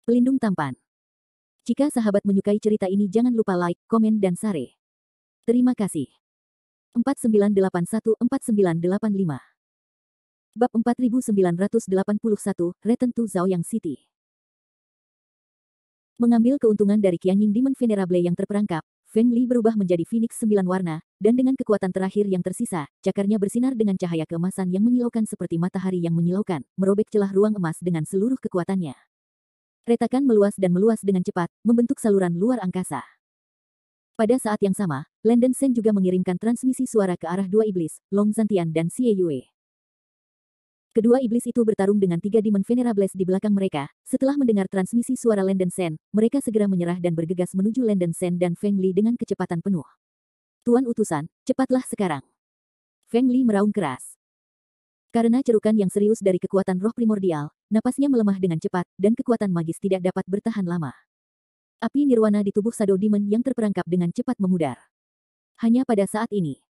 Pelindung tampan. Jika sahabat menyukai cerita ini jangan lupa like, komen dan share. Terima kasih. 4981-4985 Bab 4981, Return to Zaoyang City. Mengambil keuntungan dari Qianying Demon Venerable yang terperangkap, Feng Li berubah menjadi Phoenix 9 warna, dan dengan kekuatan terakhir yang tersisa, cakarnya bersinar dengan cahaya keemasan yang menyilaukan seperti matahari yang menyilaukan, merobek celah ruang emas dengan seluruh kekuatannya. Retakan meluas dan meluas dengan cepat, membentuk saluran luar angkasa. Pada saat yang sama, Landen Shen juga mengirimkan transmisi suara ke arah dua iblis, Long Zantian dan Xie Yue. Kedua iblis itu bertarung dengan 3 Demon Venerables di belakang mereka. Setelah mendengar transmisi suara Landen Shen, mereka segera menyerah dan bergegas menuju Landen Shen dan Feng Li dengan kecepatan penuh. Tuan utusan, cepatlah sekarang. Feng Li meraung keras. Karena cerukan yang serius dari kekuatan roh primordial, napasnya melemah dengan cepat, dan kekuatan magis tidak dapat bertahan lama. Api nirwana di tubuh Shadow Demon yang terperangkap dengan cepat memudar. Hanya pada saat ini,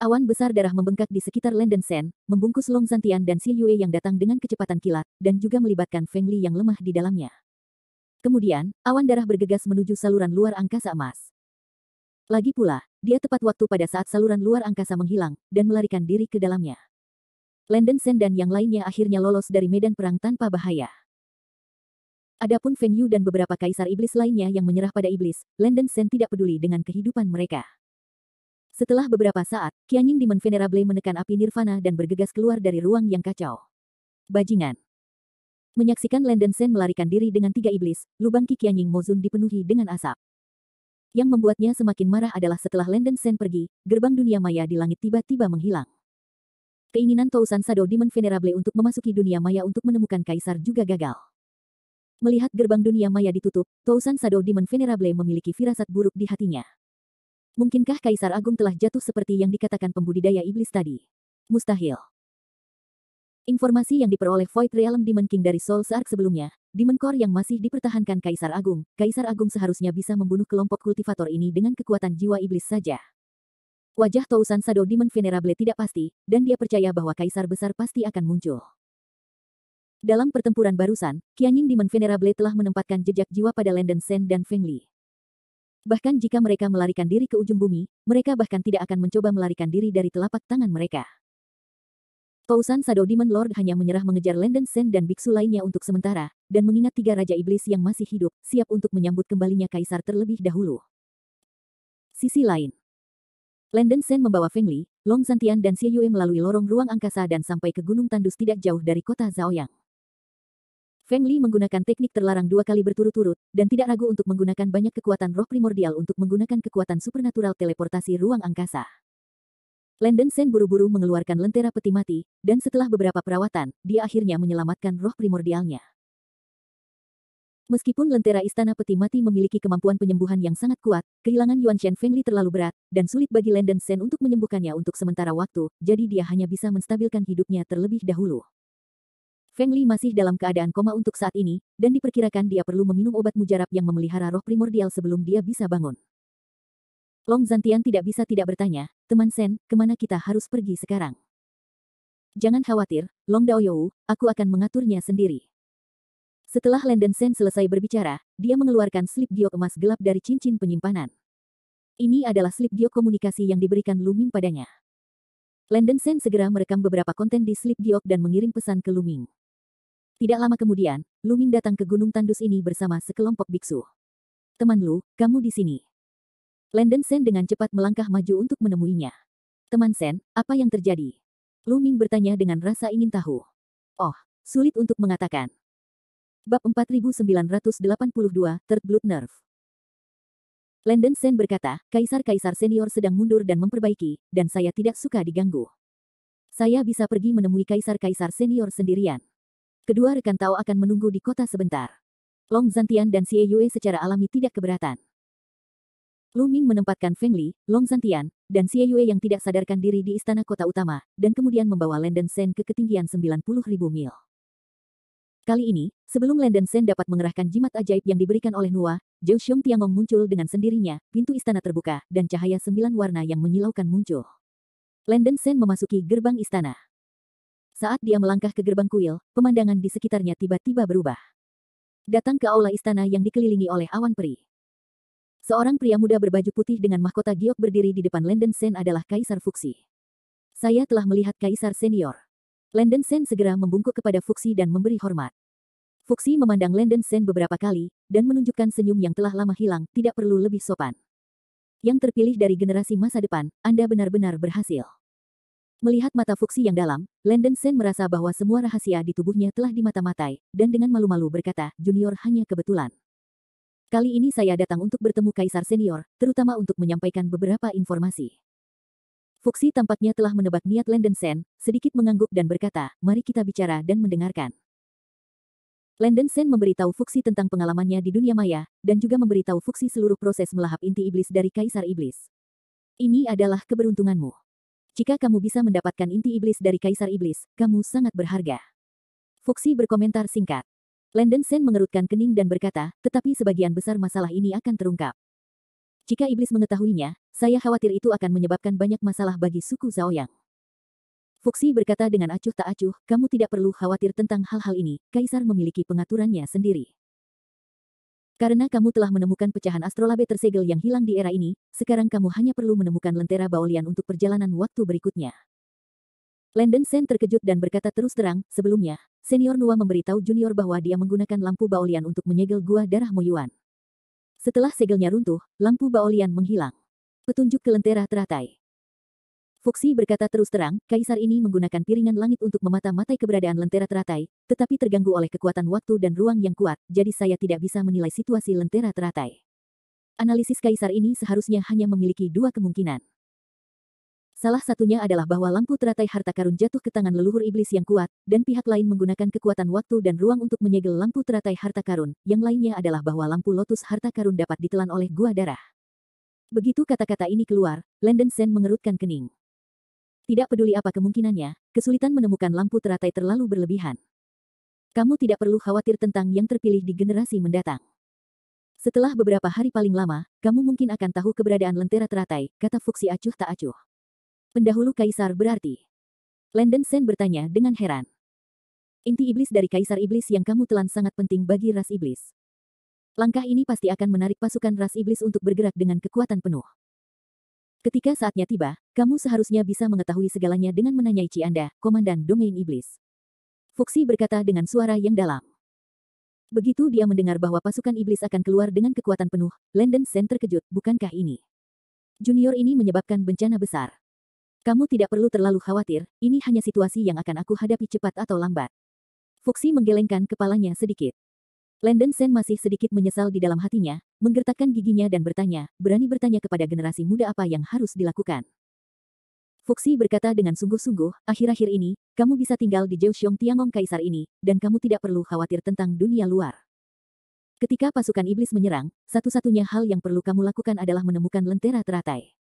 awan besar darah membengkak di sekitar Landen Shen, membungkus Long Zantian dan Xie Yue yang datang dengan kecepatan kilat, dan juga melibatkan Feng Li yang lemah di dalamnya. Kemudian, awan darah bergegas menuju saluran luar angkasa emas. Lagi pula, dia tepat waktu pada saat saluran luar angkasa menghilang, dan melarikan diri ke dalamnya. Landen Shen dan yang lainnya akhirnya lolos dari medan perang tanpa bahaya. Adapun Feng Yu dan beberapa kaisar iblis lainnya yang menyerah pada iblis, Landen Shen tidak peduli dengan kehidupan mereka. Setelah beberapa saat, Qianying Demon Venerable menekan api nirvana dan bergegas keluar dari ruang yang kacau. Bajingan. Menyaksikan Landen Shen melarikan diri dengan 3 iblis, lubang Qi Qianying Mozun dipenuhi dengan asap. Yang membuatnya semakin marah adalah setelah Landen Shen pergi, gerbang dunia maya di langit tiba-tiba menghilang. Keinginan Tousan Shadow Demon Venerable untuk memasuki dunia maya untuk menemukan kaisar juga gagal. Melihat gerbang dunia maya ditutup, Tousan Shadow Demon Venerable memiliki firasat buruk di hatinya. Mungkinkah Kaisar Agung telah jatuh seperti yang dikatakan pembudidaya iblis tadi? Mustahil. Informasi yang diperoleh Void Realm Demon King dari Soul Arc sebelumnya, Demon Core yang masih dipertahankan Kaisar Agung seharusnya bisa membunuh kelompok kultivator ini dengan kekuatan jiwa iblis saja. Wajah Tousan Shadow Demon Venerable tidak pasti, dan dia percaya bahwa kaisar besar pasti akan muncul. Dalam pertempuran barusan, Qianying Demon Venerable telah menempatkan jejak jiwa pada Landen Shen dan Feng Li. Bahkan jika mereka melarikan diri ke ujung bumi, mereka bahkan tidak akan mencoba melarikan diri dari telapak tangan mereka. Tousan Shadow Demon Lord hanya menyerah mengejar Landen Shen dan biksu lainnya untuk sementara, dan mengingat 3 raja iblis yang masih hidup, siap untuk menyambut kembalinya kaisar terlebih dahulu. Sisi lain, Landen Shen membawa Feng Li, Long Zantian dan Xie Yue melalui lorong ruang angkasa dan sampai ke Gunung Tandus tidak jauh dari kota Zaoyang. Feng Li menggunakan teknik terlarang 2 kali berturut-turut, dan tidak ragu untuk menggunakan banyak kekuatan roh primordial untuk menggunakan kekuatan supernatural teleportasi ruang angkasa. Landen Shen buru-buru mengeluarkan lentera peti mati, dan setelah beberapa perawatan, dia akhirnya menyelamatkan roh primordialnya. Meskipun lentera istana peti mati memiliki kemampuan penyembuhan yang sangat kuat, kehilangan Yuan Shen Feng Li terlalu berat, dan sulit bagi Landen Shen untuk menyembuhkannya untuk sementara waktu, jadi dia hanya bisa menstabilkan hidupnya terlebih dahulu. Feng Li masih dalam keadaan koma untuk saat ini, dan diperkirakan dia perlu meminum obat mujarab yang memelihara roh primordial sebelum dia bisa bangun. Long Zantian tidak bisa tidak bertanya, teman Shen, kemana kita harus pergi sekarang? Jangan khawatir, Long Daoyou, aku akan mengaturnya sendiri. Setelah Landen Shen selesai berbicara, dia mengeluarkan slip giok emas gelap dari cincin penyimpanan. Ini adalah slip giok komunikasi yang diberikan Lu Ming padanya. Landen Shen segera merekam beberapa konten di slip giok dan mengirim pesan ke Lu Ming. Tidak lama kemudian, Lu Ming datang ke Gunung Tandus ini bersama sekelompok biksu. Teman Lu, kamu di sini. Landen Shen dengan cepat melangkah maju untuk menemuinya. Teman Shen, apa yang terjadi? Lu Ming bertanya dengan rasa ingin tahu. Oh, sulit untuk mengatakan. Bab 4982, Third Blood Nerve. Landen Shen berkata, kaisar-kaisar senior sedang mundur dan memperbaiki, dan saya tidak suka diganggu. Saya bisa pergi menemui kaisar-kaisar senior sendirian. Kedua rekan Tao akan menunggu di kota sebentar. Long Zantian dan Xie Yue secara alami tidak keberatan. Lu Ming menempatkan Feng Li, Long Zantian, dan Xie Yue yang tidak sadarkan diri di istana kota utama, dan kemudian membawa Landen Shen ke ketinggian 90.000 mil. Kali ini, sebelum Landen Shen dapat mengerahkan jimat ajaib yang diberikan oleh Nuwa, Zhou Xiong Tiangong muncul dengan sendirinya, pintu istana terbuka, dan cahaya 9 warna yang menyilaukan muncul. Landen Shen memasuki gerbang istana. Saat dia melangkah ke gerbang kuil, pemandangan di sekitarnya tiba-tiba berubah. datang ke aula istana yang dikelilingi oleh awan peri. Seorang pria muda berbaju putih dengan mahkota giok berdiri di depan Landen Sen adalah Kaisar Fuxi. Saya telah melihat Kaisar Senior. Landen Sen segera membungkuk kepada Fuxi dan memberi hormat. Fuxi memandang Landen Sen beberapa kali, dan menunjukkan senyum yang telah lama hilang, tidak perlu lebih sopan. Yang terpilih dari generasi masa depan, Anda benar-benar berhasil. Melihat mata Fuxi yang dalam, Landen Sen merasa bahwa semua rahasia di tubuhnya telah dimata-matai, dan dengan malu-malu berkata, Junior hanya kebetulan. Kali ini saya datang untuk bertemu Kaisar Senior, terutama untuk menyampaikan beberapa informasi. Fuxi tampaknya telah menebak niat Landen Sen, sedikit mengangguk dan berkata, mari kita bicara dan mendengarkan. Landen Sen memberitahu Fuxi tentang pengalamannya di dunia maya, dan juga memberitahu Fuxi seluruh proses melahap inti iblis dari Kaisar Iblis. Ini adalah keberuntunganmu. Jika kamu bisa mendapatkan inti iblis dari Kaisar Iblis, kamu sangat berharga. Fuxi berkomentar singkat. Landen Sen mengerutkan kening dan berkata, tetapi sebagian besar masalah ini akan terungkap. Jika iblis mengetahuinya, saya khawatir itu akan menyebabkan banyak masalah bagi suku Zhaoyang. Fuxi berkata dengan acuh tak acuh, kamu tidak perlu khawatir tentang hal-hal ini, Kaisar memiliki pengaturannya sendiri. Karena kamu telah menemukan pecahan astrolabe tersegel yang hilang di era ini, sekarang kamu hanya perlu menemukan lentera Baolian untuk perjalanan waktu berikutnya. Landen Sen terkejut dan berkata terus terang, sebelumnya, Senior Nua memberitahu Junior bahwa dia menggunakan lampu Baolian untuk menyegel gua darah Moyuan. Setelah segelnya runtuh, lampu Baolian menghilang. Petunjuk ke lentera teratai. Fuxi berkata terus terang, Kaisar ini menggunakan piringan langit untuk memata-matai keberadaan lentera teratai, tetapi terganggu oleh kekuatan waktu dan ruang yang kuat, jadi saya tidak bisa menilai situasi lentera teratai. Analisis Kaisar ini seharusnya hanya memiliki dua kemungkinan. Salah satunya adalah bahwa lampu teratai harta karun jatuh ke tangan leluhur iblis yang kuat, dan pihak lain menggunakan kekuatan waktu dan ruang untuk menyegel lampu teratai harta karun. Yang lainnya adalah bahwa lampu lotus harta karun dapat ditelan oleh gua darah. Begitu kata-kata ini keluar, Landen Sen mengerutkan kening. Tidak peduli apa kemungkinannya, kesulitan menemukan lampu teratai terlalu berlebihan. Kamu tidak perlu khawatir tentang yang terpilih di generasi mendatang. Setelah beberapa hari paling lama, kamu mungkin akan tahu keberadaan lentera teratai, kata Fuxi acuh tak acuh. Pendahulu Kaisar berarti. Landen Sen bertanya dengan heran. Inti iblis dari Kaisar Iblis yang kamu telan sangat penting bagi ras iblis. Langkah ini pasti akan menarik pasukan ras iblis untuk bergerak dengan kekuatan penuh. Ketika saatnya tiba, kamu seharusnya bisa mengetahui segalanya dengan menanyai Ci Anda, Komandan Domain Iblis. Fuxi berkata dengan suara yang dalam. Begitu dia mendengar bahwa pasukan iblis akan keluar dengan kekuatan penuh, Landen Sen terkejut, bukankah ini? Junior ini menyebabkan bencana besar. Kamu tidak perlu terlalu khawatir, ini hanya situasi yang akan aku hadapi cepat atau lambat. Fuxi menggelengkan kepalanya sedikit. Landen Sen masih sedikit menyesal di dalam hatinya, menggertakkan giginya dan bertanya, berani bertanya kepada generasi muda apa yang harus dilakukan. Fuxi berkata dengan sungguh-sungguh, akhir-akhir ini, kamu bisa tinggal di Zheoxiong Tiangong Kaisar ini, dan kamu tidak perlu khawatir tentang dunia luar. Ketika pasukan iblis menyerang, satu-satunya hal yang perlu kamu lakukan adalah menemukan lentera teratai.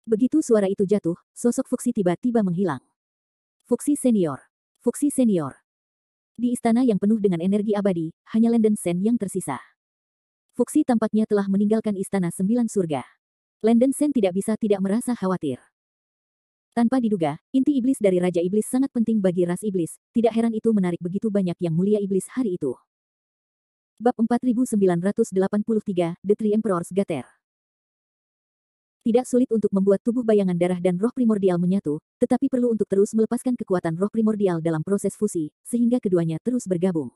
Begitu suara itu jatuh, sosok Fuxi tiba-tiba menghilang. Fuxi Senior. Fuxi Senior. Di istana yang penuh dengan energi abadi, hanya Landen Sen yang tersisa. Fuxi tampaknya telah meninggalkan istana 9 surga. Landen Sen tidak bisa tidak merasa khawatir. Tanpa diduga, inti iblis dari Raja Iblis sangat penting bagi ras iblis, tidak heran itu menarik begitu banyak yang mulia iblis hari itu. Bab 4983, The Three Emperors Gater. Tidak sulit untuk membuat tubuh bayangan darah dan roh primordial menyatu, tetapi perlu untuk terus melepaskan kekuatan roh primordial dalam proses fusi, sehingga keduanya terus bergabung.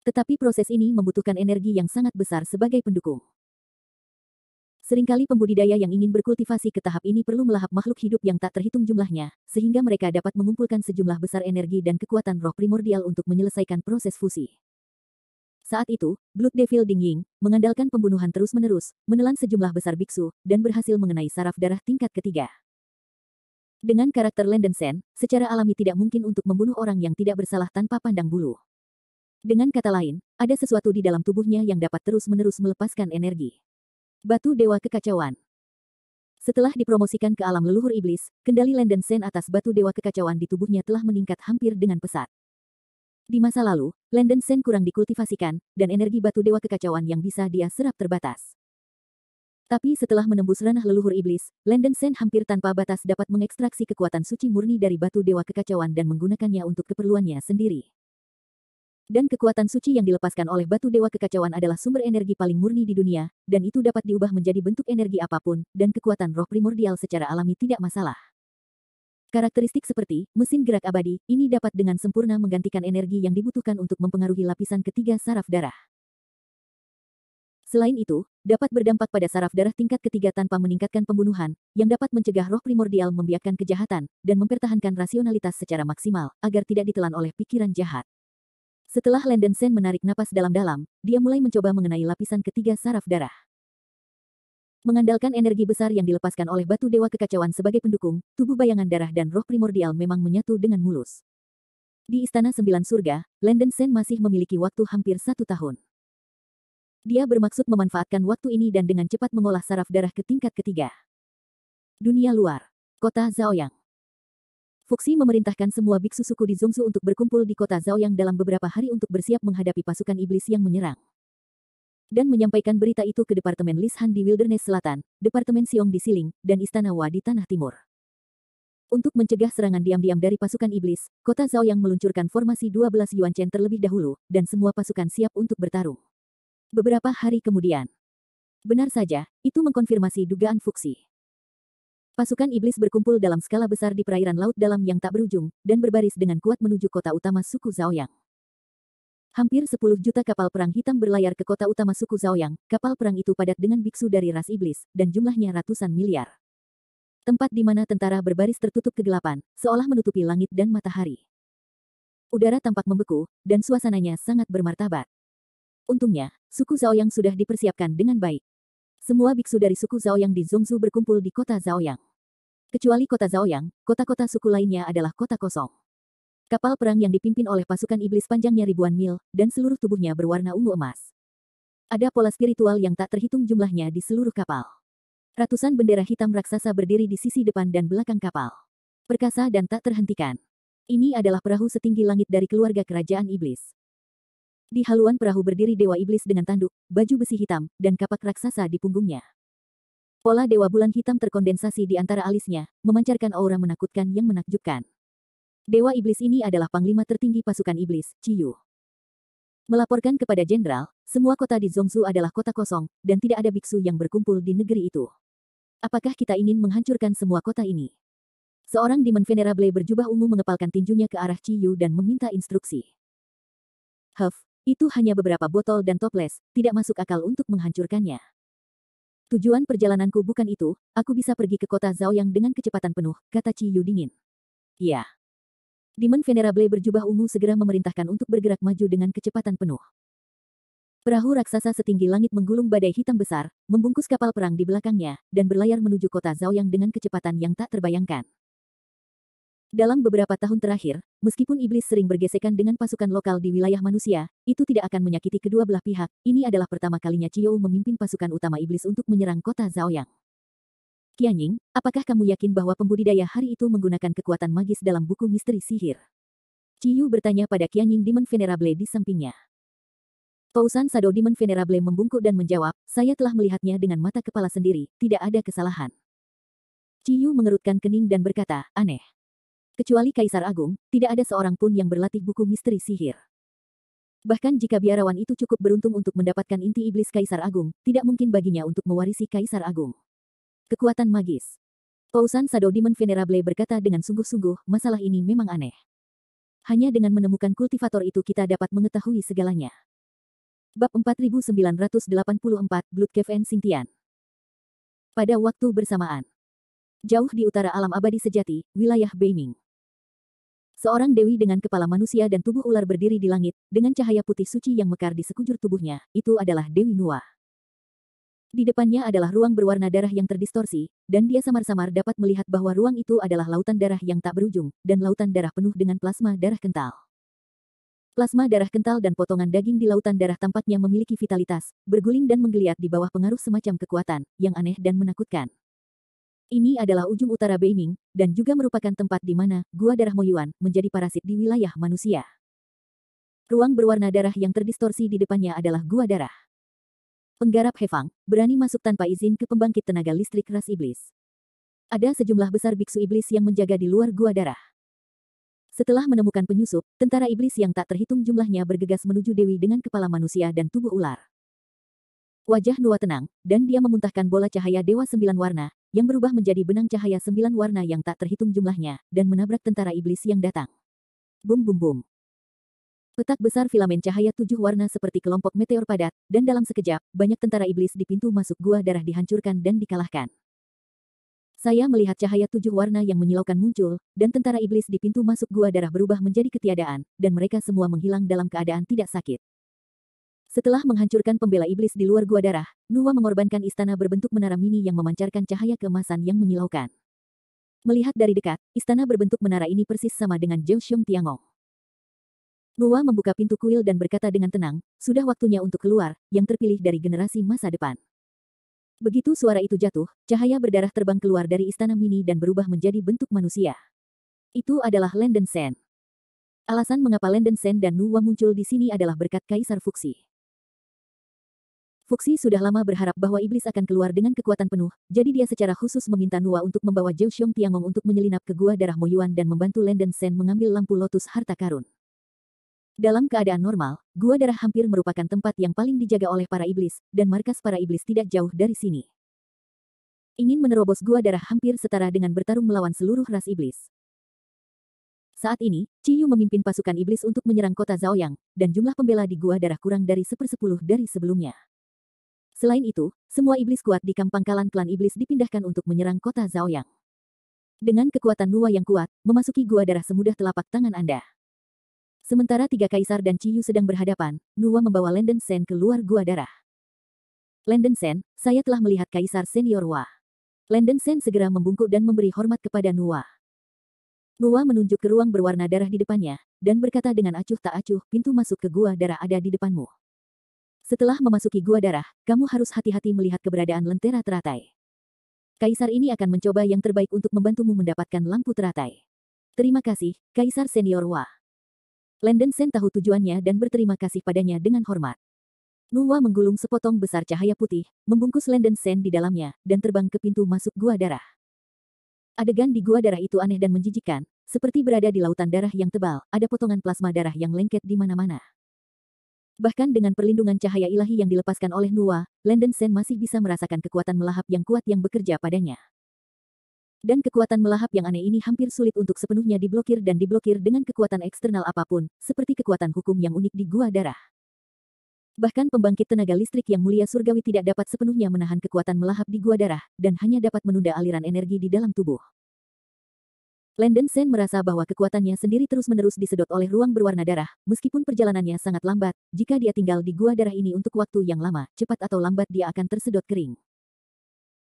Tetapi proses ini membutuhkan energi yang sangat besar sebagai pendukung. Seringkali pembudidaya yang ingin berkultivasi ke tahap ini perlu melahap makhluk hidup yang tak terhitung jumlahnya, sehingga mereka dapat mengumpulkan sejumlah besar energi dan kekuatan roh primordial untuk menyelesaikan proses fusi. Saat itu, Blood Devil Ding Ying, mengandalkan pembunuhan terus-menerus, menelan sejumlah besar biksu, dan berhasil mengenai saraf darah tingkat ketiga. Dengan karakter Landen Sen, secara alami tidak mungkin untuk membunuh orang yang tidak bersalah tanpa pandang bulu. Dengan kata lain, ada sesuatu di dalam tubuhnya yang dapat terus-menerus melepaskan energi. Batu Dewa Kekacauan. Setelah dipromosikan ke alam leluhur iblis, kendali Landen Sen atas Batu Dewa Kekacauan di tubuhnya telah meningkat hampir dengan pesat. Di masa lalu, Landen Sen kurang dikultivasikan, dan energi Batu Dewa Kekacauan yang bisa dia serap terbatas. Tapi setelah menembus ranah leluhur iblis, Landen Sen hampir tanpa batas dapat mengekstraksi kekuatan suci murni dari Batu Dewa Kekacauan dan menggunakannya untuk keperluannya sendiri. Dan kekuatan suci yang dilepaskan oleh batu dewa kekacauan adalah sumber energi paling murni di dunia, dan itu dapat diubah menjadi bentuk energi apapun, dan kekuatan roh primordial secara alami tidak masalah. Karakteristik seperti mesin gerak abadi ini dapat dengan sempurna menggantikan energi yang dibutuhkan untuk mempengaruhi lapisan ketiga saraf darah. Selain itu, dapat berdampak pada saraf darah tingkat ketiga tanpa meningkatkan pembunuhan, yang dapat mencegah roh primordial membiarkan kejahatan, dan mempertahankan rasionalitas secara maksimal, agar tidak ditelan oleh pikiran jahat. Setelah Landen Sen menarik napas dalam-dalam, dia mulai mencoba mengenai lapisan ketiga saraf darah. Mengandalkan energi besar yang dilepaskan oleh batu dewa kekacauan sebagai pendukung, tubuh bayangan darah dan roh primordial memang menyatu dengan mulus. Di Istana Sembilan Surga, Landen Sen masih memiliki waktu hampir 1 tahun. Dia bermaksud memanfaatkan waktu ini dan dengan cepat mengolah saraf darah ke tingkat ketiga. Dunia luar. Kota Zaoyang. Fuxi memerintahkan semua biksu suku di Zhongzhou untuk berkumpul di kota Zaoyang dalam beberapa hari untuk bersiap menghadapi pasukan iblis yang menyerang. Dan menyampaikan berita itu ke Departemen Lishan di Wilderness Selatan, Departemen Xiong di Siling, dan Istana Wa di Tanah Timur. Untuk mencegah serangan diam-diam dari pasukan iblis, kota Zaoyang meluncurkan formasi 12 Yuan Chen terlebih dahulu, dan semua pasukan siap untuk bertarung. Beberapa hari kemudian. Benar saja, itu mengkonfirmasi dugaan Fuxi. Pasukan iblis berkumpul dalam skala besar di perairan laut dalam yang tak berujung, dan berbaris dengan kuat menuju kota utama suku Zaoyang. Hampir 10 juta kapal perang hitam berlayar ke kota utama suku Zaoyang. Kapal perang itu padat dengan biksu dari ras iblis, dan jumlahnya ratusan miliar. Tempat di mana tentara berbaris tertutup kegelapan, seolah menutupi langit dan matahari. Udara tampak membeku, dan suasananya sangat bermartabat. Untungnya, suku Zaoyang sudah dipersiapkan dengan baik. Semua biksu dari suku Zaoyang di Zhongzhou berkumpul di kota Zaoyang. Kecuali kota Zaoyang, kota-kota suku lainnya adalah kota kosong. Kapal perang yang dipimpin oleh pasukan iblis panjangnya ribuan mil, dan seluruh tubuhnya berwarna ungu emas. Ada pola spiritual yang tak terhitung jumlahnya di seluruh kapal. Ratusan bendera hitam raksasa berdiri di sisi depan dan belakang kapal. Perkasa dan tak terhentikan. Ini adalah perahu setinggi langit dari keluarga kerajaan iblis. Di haluan perahu berdiri dewa iblis dengan tanduk, baju besi hitam, dan kapak raksasa di punggungnya. Pola dewa bulan hitam terkondensasi di antara alisnya, memancarkan aura menakutkan yang menakjubkan. Dewa iblis ini adalah panglima tertinggi pasukan iblis, Ciyu. Melaporkan kepada jenderal, semua kota di Zhongzhou adalah kota kosong, dan tidak ada biksu yang berkumpul di negeri itu. Apakah kita ingin menghancurkan semua kota ini? Seorang Demon Venerable berjubah ungu mengepalkan tinjunya ke arah Ciyu dan meminta instruksi. Itu hanya beberapa botol dan toples, tidak masuk akal untuk menghancurkannya. Tujuan perjalananku bukan itu, aku bisa pergi ke kota Zaoyang dengan kecepatan penuh, kata Ciyu dingin. Iya. Demon Venerable berjubah ungu segera memerintahkan untuk bergerak maju dengan kecepatan penuh. Perahu raksasa setinggi langit menggulung badai hitam besar, membungkus kapal perang di belakangnya, dan berlayar menuju kota Zaoyang dengan kecepatan yang tak terbayangkan. Dalam beberapa tahun terakhir, meskipun iblis sering bergesekan dengan pasukan lokal di wilayah manusia, itu tidak akan menyakiti kedua belah pihak. Ini adalah pertama kalinya Ciyo memimpin pasukan utama iblis untuk menyerang kota Zaoyang. Qianying, apakah kamu yakin bahwa pembudidaya hari itu menggunakan kekuatan magis dalam buku misteri sihir? Ciyu bertanya pada Qianying Demon Venerable di sampingnya. Pausan Shadow Demon Venerable membungkuk dan menjawab, saya telah melihatnya dengan mata kepala sendiri, tidak ada kesalahan. Ciyu mengerutkan kening dan berkata, aneh. Kecuali Kaisar Agung, tidak ada seorang pun yang berlatih buku misteri sihir. Bahkan jika biarawan itu cukup beruntung untuk mendapatkan inti iblis Kaisar Agung, tidak mungkin baginya untuk mewarisi Kaisar Agung. Kekuatan magis. Pausan Shadow Demon Venerable berkata dengan sungguh-sungguh, masalah ini memang aneh. Hanya dengan menemukan kultivator itu kita dapat mengetahui segalanya. Bab 4984, Blood Cave and Xingtian. Pada waktu bersamaan. Jauh di utara alam abadi sejati, wilayah Beiming. Seorang dewi dengan kepala manusia dan tubuh ular berdiri di langit, dengan cahaya putih suci yang mekar di sekujur tubuhnya, itu adalah Dewi Nuwa. Di depannya adalah ruang berwarna darah yang terdistorsi, dan dia samar-samar dapat melihat bahwa ruang itu adalah lautan darah yang tak berujung, dan lautan darah penuh dengan plasma darah kental. Plasma darah kental dan potongan daging di lautan darah tampaknya memiliki vitalitas, berguling dan menggeliat di bawah pengaruh semacam kekuatan, yang aneh dan menakutkan. Ini adalah ujung utara Beiming, dan juga merupakan tempat di mana Gua Darah Moyuan menjadi parasit di wilayah manusia. Ruang berwarna darah yang terdistorsi di depannya adalah Gua Darah. Penggarap Hefang, berani masuk tanpa izin ke pembangkit tenaga listrik ras iblis. Ada sejumlah besar biksu iblis yang menjaga di luar Gua Darah. Setelah menemukan penyusup, tentara iblis yang tak terhitung jumlahnya bergegas menuju Dewi dengan kepala manusia dan tubuh ular. Wajah Nuwa tenang, dan dia memuntahkan bola cahaya Dewa 9 warna, yang berubah menjadi benang cahaya 9 warna yang tak terhitung jumlahnya, dan menabrak tentara iblis yang datang. Bum bum bum. Petak besar filamen cahaya 7 warna seperti kelompok meteor padat, dan dalam sekejap, banyak tentara iblis di pintu masuk gua darah dihancurkan dan dikalahkan. Saya melihat cahaya 7 warna yang menyilaukan muncul, dan tentara iblis di pintu masuk gua darah berubah menjadi ketiadaan, dan mereka semua menghilang dalam keadaan tidak sakit. Setelah menghancurkan pembela iblis di luar gua darah, Nuwa mengorbankan istana berbentuk menara mini yang memancarkan cahaya keemasan yang menyilaukan. Melihat dari dekat, istana berbentuk menara ini persis sama dengan Zhou Tiangong. Nuwa membuka pintu kuil dan berkata dengan tenang, sudah waktunya untuk keluar, yang terpilih dari generasi masa depan. Begitu suara itu jatuh, cahaya berdarah terbang keluar dari istana mini dan berubah menjadi bentuk manusia. Itu adalah Landen Shen. Alasan mengapa Landen Shen dan Nuwa muncul di sini adalah berkat Kaisar Fuxi. Fuxi sudah lama berharap bahwa iblis akan keluar dengan kekuatan penuh, jadi dia secara khusus meminta Nuwa untuk membawa Zhou Tiangong untuk menyelinap ke gua darah Moyuan dan membantu Landen Shen mengambil lampu lotus harta karun. Dalam keadaan normal, gua darah hampir merupakan tempat yang paling dijaga oleh para iblis, dan markas para iblis tidak jauh dari sini. Ingin menerobos gua darah hampir setara dengan bertarung melawan seluruh ras iblis. Saat ini, Ciyu memimpin pasukan iblis untuk menyerang kota Zaoyang, dan jumlah pembela di gua darah kurang dari 1/10 dari sebelumnya. Selain itu, semua iblis kuat di kamp pangkalan klan iblis dipindahkan untuk menyerang kota Zaoyang. Dengan kekuatan Nuwa yang kuat, memasuki gua darah semudah telapak tangan Anda. Sementara 3 kaisar dan Ciyu sedang berhadapan, Nuwa membawa Landen Shen keluar gua darah. Landen Shen, saya telah melihat Kaisar Senior Wa. Landen Shen segera membungkuk dan memberi hormat kepada Nuwa. Nuwa menunjuk ke ruang berwarna darah di depannya, dan berkata dengan acuh tak acuh, pintu masuk ke gua darah ada di depanmu. Setelah memasuki gua darah, kamu harus hati-hati melihat keberadaan lentera teratai. Kaisar ini akan mencoba yang terbaik untuk membantumu mendapatkan lampu teratai. Terima kasih, Kaisar Senior Wa. Landen Shen tahu tujuannya dan berterima kasih padanya dengan hormat. Nuwa menggulung sepotong besar cahaya putih, membungkus Landen Shen di dalamnya, dan terbang ke pintu masuk gua darah. Adegan di gua darah itu aneh dan menjijikkan, seperti berada di lautan darah yang tebal, ada potongan plasma darah yang lengket di mana-mana. Bahkan dengan perlindungan cahaya ilahi yang dilepaskan oleh Nuwa, Landen Shen masih bisa merasakan kekuatan melahap yang kuat yang bekerja padanya. Dan kekuatan melahap yang aneh ini hampir sulit untuk sepenuhnya diblokir dan diblokir dengan kekuatan eksternal apapun, seperti kekuatan hukum yang unik di gua darah. Bahkan pembangkit tenaga listrik yang mulia surgawi tidak dapat sepenuhnya menahan kekuatan melahap di gua darah, dan hanya dapat menunda aliran energi di dalam tubuh. Landen Shen merasa bahwa kekuatannya sendiri terus-menerus disedot oleh ruang berwarna darah, meskipun perjalanannya sangat lambat, jika dia tinggal di gua darah ini untuk waktu yang lama, cepat atau lambat dia akan tersedot kering.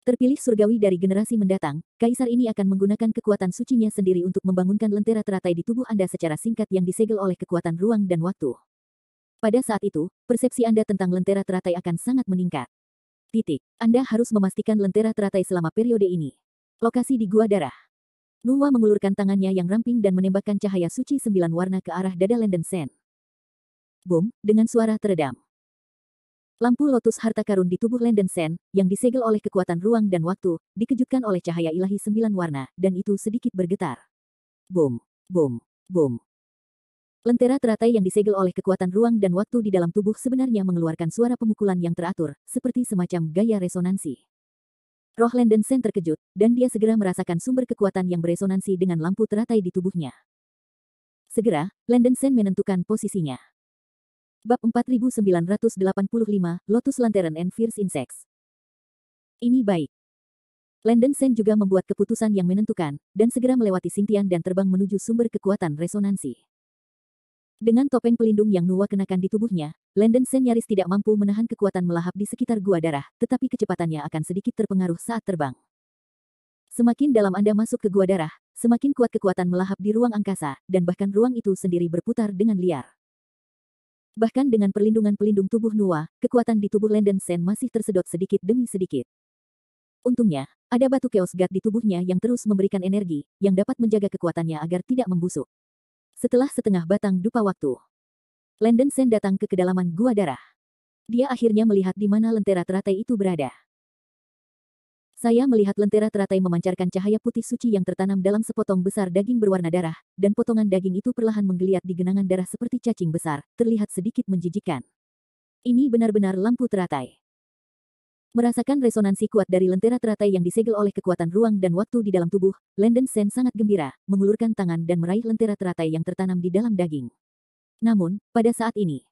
Terpilih surgawi dari generasi mendatang, Kaisar ini akan menggunakan kekuatan sucinya sendiri untuk membangunkan lentera teratai di tubuh Anda secara singkat yang disegel oleh kekuatan ruang dan waktu. Pada saat itu, persepsi Anda tentang lentera teratai akan sangat meningkat. Anda harus memastikan lentera teratai selama periode ini. Lokasi di gua darah. Nuwa mengulurkan tangannya yang ramping dan menembakkan cahaya suci 9 warna ke arah dada Landen Shen. Boom, dengan suara teredam. Lampu lotus harta karun di tubuh Landen Shen, yang disegel oleh kekuatan ruang dan waktu, dikejutkan oleh cahaya ilahi 9 warna, dan itu sedikit bergetar. Boom, boom, boom. Lentera teratai yang disegel oleh kekuatan ruang dan waktu di dalam tubuh sebenarnya mengeluarkan suara pemukulan yang teratur, seperti semacam gaya resonansi. Roh Landen Shen terkejut, dan dia segera merasakan sumber kekuatan yang beresonansi dengan lampu teratai di tubuhnya. Segera, Landen Shen menentukan posisinya. Bab 4985, Lotus Lantern and Fierce Insects. Ini baik. Landen Shen juga membuat keputusan yang menentukan, dan segera melewati Xingtian dan terbang menuju sumber kekuatan resonansi. Dengan topeng pelindung yang Nuwa kenakan di tubuhnya, Landen Shen nyaris tidak mampu menahan kekuatan melahap di sekitar gua darah, tetapi kecepatannya akan sedikit terpengaruh saat terbang. Semakin dalam Anda masuk ke gua darah, semakin kuat kekuatan melahap di ruang angkasa, dan bahkan ruang itu sendiri berputar dengan liar. Bahkan dengan perlindungan pelindung tubuh Nuwa, kekuatan di tubuh Landen Shen masih tersedot sedikit demi sedikit. Untungnya, ada batu Chaos God di tubuhnya yang terus memberikan energi, yang dapat menjaga kekuatannya agar tidak membusuk. Setelah setengah batang dupa waktu, Landen Shen datang ke kedalaman gua darah. Dia akhirnya melihat di mana lentera teratai itu berada. Saya melihat lentera teratai memancarkan cahaya putih suci yang tertanam dalam sepotong besar daging berwarna darah, dan potongan daging itu perlahan menggeliat di genangan darah seperti cacing besar, terlihat sedikit menjijikkan. Ini benar-benar lampu teratai. Merasakan resonansi kuat dari lentera teratai yang disegel oleh kekuatan ruang dan waktu di dalam tubuh, Landen Sen sangat gembira, mengulurkan tangan dan meraih lentera teratai yang tertanam di dalam daging. Namun, pada saat ini,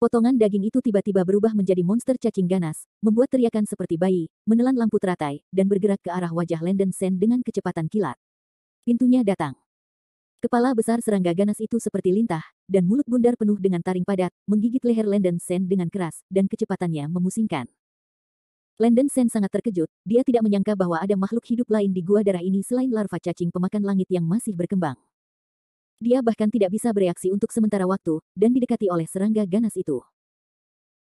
potongan daging itu tiba-tiba berubah menjadi monster cacing ganas, membuat teriakan seperti bayi, menelan lampu teratai, dan bergerak ke arah wajah Landen Sen dengan kecepatan kilat. Pintunya datang. Kepala besar serangga ganas itu seperti lintah, dan mulut bundar penuh dengan taring padat, menggigit leher Landen Sen dengan keras, dan kecepatannya memusingkan. Landen Sen sangat terkejut, dia tidak menyangka bahwa ada makhluk hidup lain di gua darah ini selain larva cacing pemakan langit yang masih berkembang. Dia bahkan tidak bisa bereaksi untuk sementara waktu, dan didekati oleh serangga ganas itu.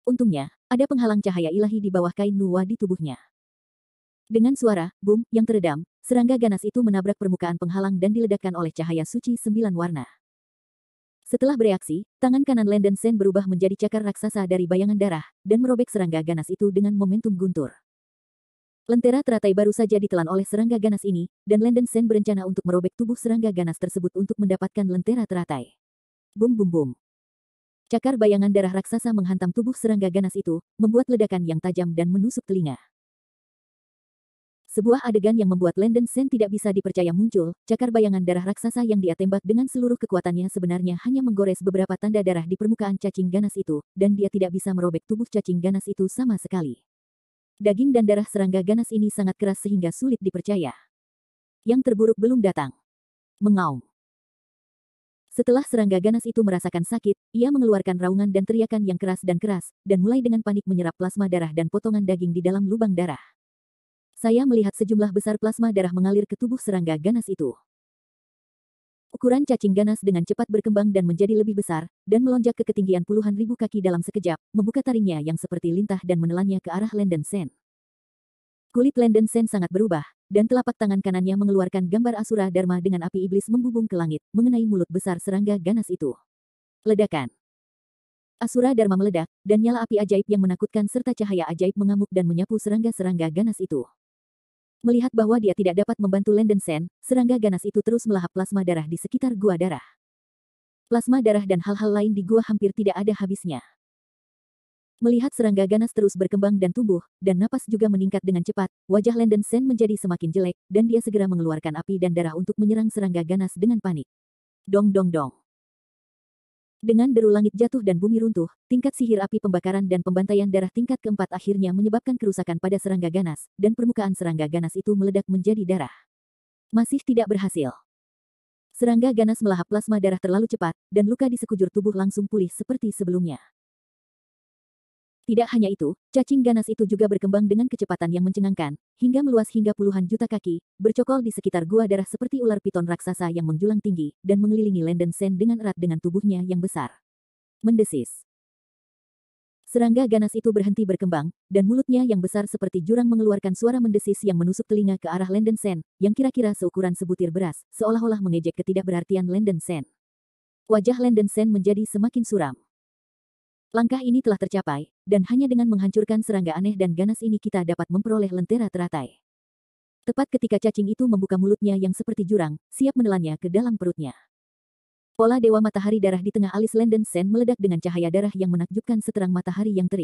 Untungnya, ada penghalang cahaya ilahi di bawah kain nuwa di tubuhnya. Dengan suara, boom, yang teredam, serangga ganas itu menabrak permukaan penghalang dan diledakkan oleh cahaya suci 9 warna. Setelah bereaksi, tangan kanan Landen Sen berubah menjadi cakar raksasa dari bayangan darah, dan merobek serangga ganas itu dengan momentum guntur. Lentera teratai baru saja ditelan oleh serangga ganas ini, dan Landen Sen berencana untuk merobek tubuh serangga ganas tersebut untuk mendapatkan lentera teratai. Bum bum bum. Cakar bayangan darah raksasa menghantam tubuh serangga ganas itu, membuat ledakan yang tajam dan menusuk telinga. Sebuah adegan yang membuat Landen Sen tidak bisa dipercaya muncul, cakar bayangan darah raksasa yang dia tembak dengan seluruh kekuatannya sebenarnya hanya menggores beberapa tanda darah di permukaan cacing ganas itu, dan dia tidak bisa merobek tubuh cacing ganas itu sama sekali. Daging dan darah serangga ganas ini sangat keras sehingga sulit dipercaya. Yang terburuk belum datang. Mengaum. Setelah serangga ganas itu merasakan sakit, ia mengeluarkan raungan dan teriakan yang keras, dan mulai dengan panik menyerap plasma darah dan potongan daging di dalam lubang darah. Saya melihat sejumlah besar plasma darah mengalir ke tubuh serangga ganas itu. Ukuran cacing ganas dengan cepat berkembang dan menjadi lebih besar, dan melonjak ke ketinggian puluhan ribu kaki dalam sekejap, membuka taringnya yang seperti lintah dan menelannya ke arah Landen Sen. Kulit Landen Sen sangat berubah, dan telapak tangan kanannya mengeluarkan gambar Asura Dharma dengan api iblis membubung ke langit, mengenai mulut besar serangga ganas itu. Ledakan. Asura Dharma meledak, dan nyala api ajaib yang menakutkan serta cahaya ajaib mengamuk dan menyapu serangga-serangga ganas itu. Melihat bahwa dia tidak dapat membantu Landen Sen, serangga ganas itu terus melahap plasma darah di sekitar gua darah. Plasma darah dan hal-hal lain di gua hampir tidak ada habisnya. Melihat serangga ganas terus berkembang dan tumbuh, dan napas juga meningkat dengan cepat, wajah Landen Sen menjadi semakin jelek, dan dia segera mengeluarkan api dan darah untuk menyerang serangga ganas dengan panik. Dong dong dong. Dengan deru langit jatuh dan bumi runtuh, tingkat sihir api pembakaran dan pembantaian darah tingkat keempat akhirnya menyebabkan kerusakan pada serangga ganas, dan permukaan serangga ganas itu meledak menjadi darah. Masih tidak berhasil. Serangga ganas melahap plasma darah terlalu cepat, dan luka di sekujur tubuh langsung pulih seperti sebelumnya. Tidak hanya itu, cacing ganas itu juga berkembang dengan kecepatan yang mencengangkan, hingga meluas hingga puluhan juta kaki, bercokol di sekitar gua darah seperti ular piton raksasa yang menjulang tinggi, dan mengelilingi Landen Sen dengan erat dengan tubuhnya yang besar. Mendesis. Serangga ganas itu berhenti berkembang, dan mulutnya yang besar seperti jurang mengeluarkan suara mendesis yang menusuk telinga ke arah Landen Sen, yang kira-kira seukuran sebutir beras, seolah-olah mengejek ketidakberartian Landen Sen. Wajah Landen Sen menjadi semakin suram. Langkah ini telah tercapai, dan hanya dengan menghancurkan serangga aneh dan ganas ini kita dapat memperoleh lentera teratai. Tepat ketika cacing itu membuka mulutnya yang seperti jurang, siap menelannya ke dalam perutnya. Pola Dewa Matahari Darah di tengah alis Landen Sen meledak dengan cahaya darah yang menakjubkan seterang matahari yang terik.